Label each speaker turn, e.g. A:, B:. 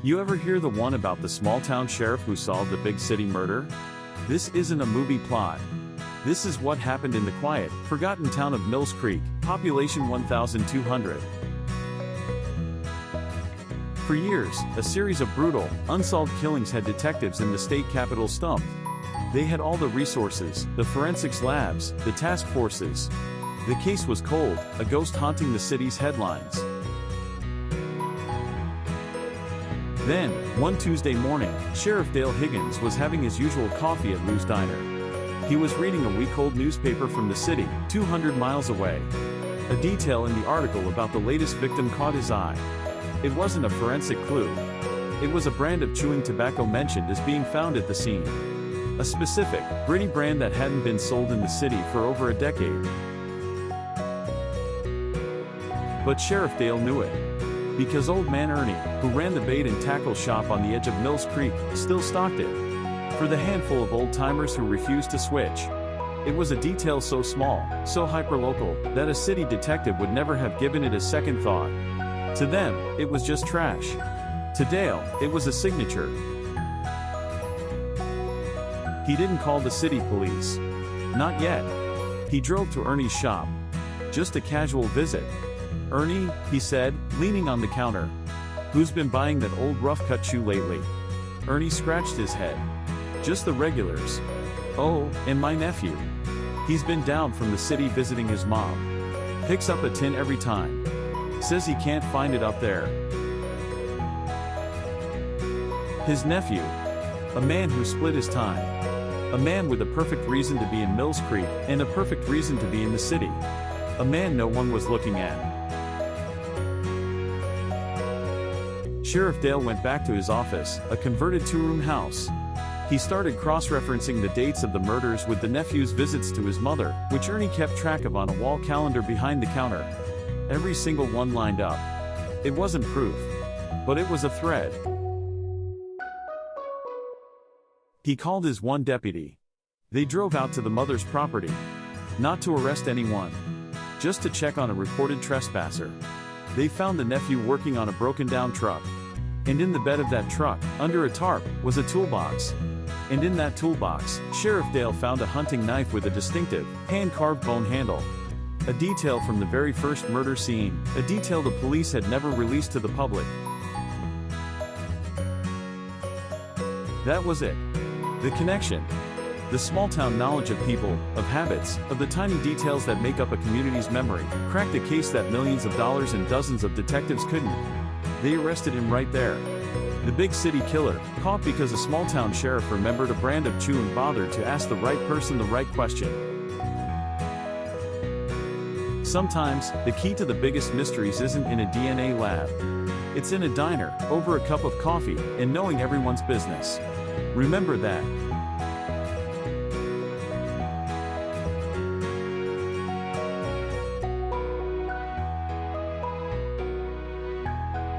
A: You ever hear the one about the small-town sheriff who solved a big city murder? This isn't a movie plot. This is what happened in the quiet, forgotten town of Mills Creek, population 1,200. For years, a series of brutal, unsolved killings had detectives in the state capital stumped. They had all the resources, the forensics labs, the task forces. The case was cold, a ghost haunting the city's headlines. Then, one Tuesday morning, Sheriff Dale Higgins was having his usual coffee at Lou's Diner. He was reading a week-old newspaper from the city, 200 miles away. A detail in the article about the latest victim caught his eye. It wasn't a forensic clue. It was a brand of chewing tobacco mentioned as being found at the scene. A specific, gritty brand that hadn't been sold in the city for over a decade. But Sheriff Dale knew it. Because old man Ernie, who ran the bait and tackle shop on the edge of Mills Creek, still stocked it. For the handful of old-timers who refused to switch. It was a detail so small, so hyperlocal, that a city detective would never have given it a second thought. To them, it was just trash. To Dale, it was a signature. He didn't call the city police. Not yet. He drove to Ernie's shop. Just a casual visit. "Ernie," he said, leaning on the counter. "Who's been buying that old rough-cut shoe lately?" Ernie scratched his head. "Just the regulars. Oh, and my nephew. He's been down from the city visiting his mom. Picks up a tin every time. Says he can't find it up there." His nephew. A man who split his time. A man with a perfect reason to be in Mills Creek, and a perfect reason to be in the city. A man no one was looking at. Sheriff Dale went back to his office, a converted two-room house. He started cross-referencing the dates of the murders with the nephew's visits to his mother, which Ernie kept track of on a wall calendar behind the counter. Every single one lined up. It wasn't proof. But it was a thread. He called his one deputy. They drove out to the mother's property. Not to arrest anyone. Just to check on a reported trespasser. They found the nephew working on a broken-down truck. And in the bed of that truck, under a tarp, was a toolbox. And in that toolbox, Sheriff Dale found a hunting knife with a distinctive, hand-carved bone handle. A detail from the very first murder scene, a detail the police had never released to the public. That was it. The connection. The small-town knowledge of people, of habits, of the tiny details that make up a community's memory, cracked a case that millions of dollars and dozens of detectives couldn't. They arrested him right there. The big city killer, caught because a small-town sheriff remembered a brand of chew and bothered to ask the right person the right question. Sometimes, the key to the biggest mysteries isn't in a DNA lab. It's in a diner, over a cup of coffee, and knowing everyone's business. Remember that.